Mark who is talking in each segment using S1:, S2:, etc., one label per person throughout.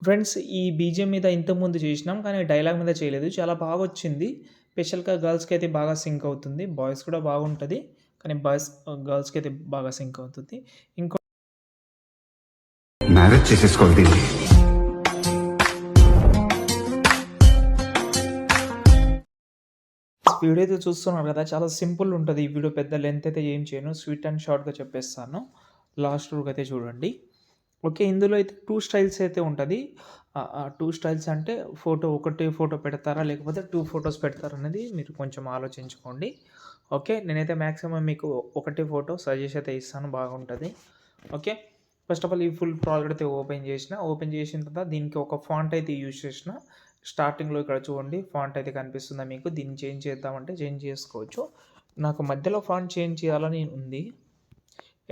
S1: Friends ఈ BGM మీద ఇంతకుముందు చేసినాం. కానీ డైలాగ్ మీద చేయలేదు. చాలా బాగొచ్చింది. స్పెషల్‌గా గర్ల్స్‌కైతే బాగా సింక్ అవుతుంది. బాయ్స్ కూడా బాగుంటది. కానీ గర్ల్స్‌కైతే బాగా సింక్ అవుతుంది. ఇంకో
S2: మ్యారేజ్ చేసేసుకోవాలి దీన్ని.
S1: వీడియో అయితే చూస్తున్నారు కదా! చాలా సింపుల్ ఉంటది. ఈ వీడియో పెద్ద లెంత్ అయితే ఏం చేయను. స్వీట్ అండ్ షార్ట్‌గా చెప్పేస్తాను. లాస్ట్ వరకు అయితే చూడండి. ఓకే. ఇందులో అయితే 2 స్టైల్స్ అయితే ఉంటది. 2 స్టైల్స్ అంటే ఒకటే ఫోటో పెడతారా? లేకపోతే 2 ఫోటోస్ పెడతారా? అనేది మీరు కొంచెం ఆలోచించుకోండి. ఓకే. నేనైతే మాక్సిమం మీకు ఒకటే ఫోటో సజెస్ట్ అయితే ఇస్తాను. బాగుంటది. ఓకే. ఫస్ట్ ఆఫ్ ఆల్ ఈ ఫుల్ ప్రాజెక్ట్ అయితే ఓపెన్ చేసిన తర్వాత దీనికి ఒక ఫాంట్ అయితే యూజ్ చేసిన. స్టార్టింగ్‌లో ఇక్కడ చూడండి ఫాంట్ అయితే కనిపిస్తుందా మీకు? దీన్ని చేంజ్ చేద్దామంటే చేంజ్ చేసుకోవచ్చు. నాకు మధ్యలో ఫాంట్ చేంజ్ చేయాలని ఉంది.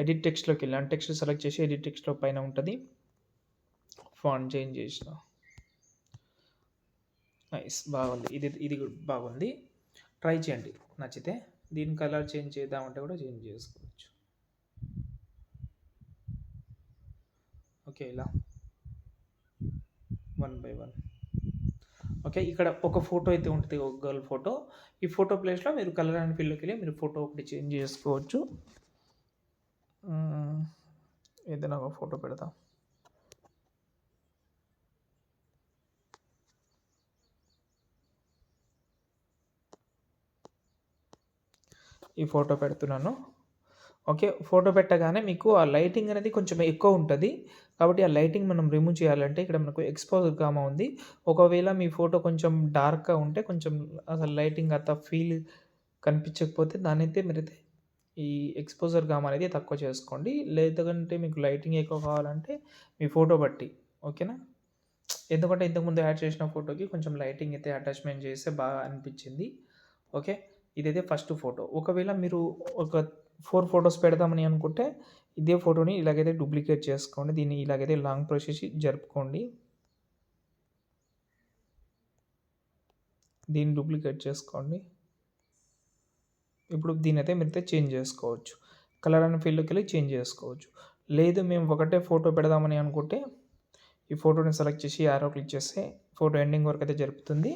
S1: ఎడిట్ టెక్స్ట్‌లోకెళ్ళాను. టెక్స్ట్ సెలెక్ట్ చేసి ఎడిట్ టెక్స్ట్‌లో పైన ఉంటది. ఫాంట్ చేంజ్ చేసిన. నైస్ బాగుంది. ఇది కూడా బాగుంది. ట్రై చేయండి నచ్చితే. దీని కలర్ చేంజ్ చేద్దామంటే కూడా చేంజ్ చేసుకోవచ్చు. ఓకే. ఇలా 1 బై 1. ఓకే. ఇక్కడ ఒక ఫోటో అయితే ఉంటది. ఒక గర్ల్ ఫోటో. ఈ ఫోటో ప్లేస్‌లో మీరు కలర్ అండ్ ఫిల్‌లోకెళ్ళి మీరు ఫోటో ఒకటి చేంజ్ చేసుకోవచ్చు. ఏదైనా ఒక ఫోటో పెడదాం. ఈ ఫోటో పెడుతున్నాను. ఓకే. ఫోటో పెట్టగానే మీకు ఆ లైటింగ్ అనేది కొంచెం ఎక్కువ ఉంటది. కాబట్టి ఆ లైటింగ్ మనం రిమూవ్ చేయాలంటే ఇక్కడ మనకు ఎక్స్‌పోజర్ గామా ఉంది. ఒకవేళ మీ ఫోటో కొంచెం డార్క్‌గా ఉంటే కొంచెం అసలు లైటింగ్ అంత ఫీల్ కనిపించకపోతే దాన్నైతే మీరైతే ఈ ఎక్స్‌పోజర్ గామా అనేది తక్కువ చేసుకోండి. లేదంటే మీకు లైటింగ్ ఎక్కువ కావాలంటే మీ ఫోటో బట్టి. ఓకేనా? ఎందుకంటే ఇంతకుముందు యాడ్ చేసిన ఫోటోకి కొంచెం లైటింగ్ అయితే అటాచ్‌మెంట్ చేస్తే బాగా అనిపించింది. ఓకే. ఇదైతే ఫస్ట్ ఫోటో. ఒకవేళ మీరు ఒక 4 ఫోటోస్ పెడదామని అనుకుంటే, ఇదే ఫోటోని ఇలాగైతే డూప్లికేట్ చేసుకోండి. దీన్ని ఇలాగైతే లాంగ్ ప్రెస్ చేసి జరుపుకోండి. దీన్ని డూప్లికేట్ చేసుకోండి. ఇప్పుడు దీన్నైతే మీరైతే చేంజ్ చేసుకోవచ్చు. కలర్ అండ్ ఫీల్డ్‌లోకెళ్ళి చేంజ్ చేసుకోవచ్చు. లేదు మేము ఒకటే ఫోటో పెడదామని అనుకుంటే, ఈ ఫోటోని సెలెక్ట్ చేసి యారో క్లిక్ చేస్తే ఫోటో ఎండింగ్ వరకు అయితే జరుపుతుంది.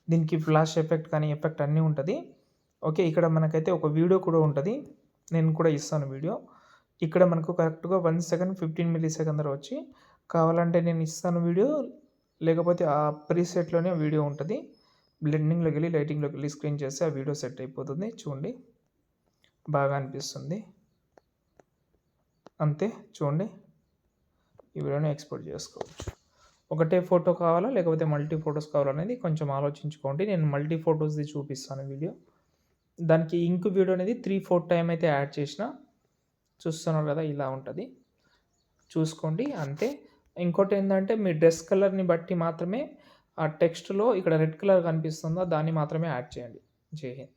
S1: దీనికి ఫ్లాష్ ఎఫెక్ట్ కానీ ఎఫెక్ట్ అన్నీ ఉంటది. ఓకే. ఇక్కడ మనకైతే ఒక వీడియో కూడా ఉంటది. నేను కూడా ఇస్తాను వీడియో. ఇక్కడ మనకు కరెక్ట్‌గా 1 సెకండ్ 15 మిల్లీ సెకండ్ వచ్చి కావాలంటే నేను ఇస్తాను వీడియో. లేకపోతే ఆ ప్రీసెట్‌లోనే వీడియో ఉంటది. బ్లెండింగ్‌లోకెళ్ళి, లైటింగ్‌లోకెళ్ళి స్క్రీన్ చేస్తే ఆ వీడియో సెట్ అయిపోతుంది. చూడండి. బాగా అనిపిస్తుంది. అంతే చూడండి. ఈ వీడియోని ఎక్స్‌పోర్ట్ చేసుకోవచ్చు. ఒకటే ఫోటో కావాలా? లేకపోతే మల్టీ ఫోటోస్ కావాలనేది కొంచెం ఆలోచించుకోండి. నేను మల్టీ ఫోటోస్‌ది చూపిస్తాను వీడియో. దానికి ఇంక్ వీడియో అనేది 3, 4 టైమ్ అయితే యాడ్ చేసిన. చూస్తున్నారు కదా! ఇలా ఉంటది. చూసుకోండి అంతే. ఇంకోటేందంటే మీ డ్రెస్ కలర్‌ని బట్టి మాత్రమే ఆ టెక్స్ట్‌లో ఇక్కడ రెడ్ కలర్ కనిపిస్తుందో దాన్ని మాత్రమే యాడ్ చేయండి. జై హింద్.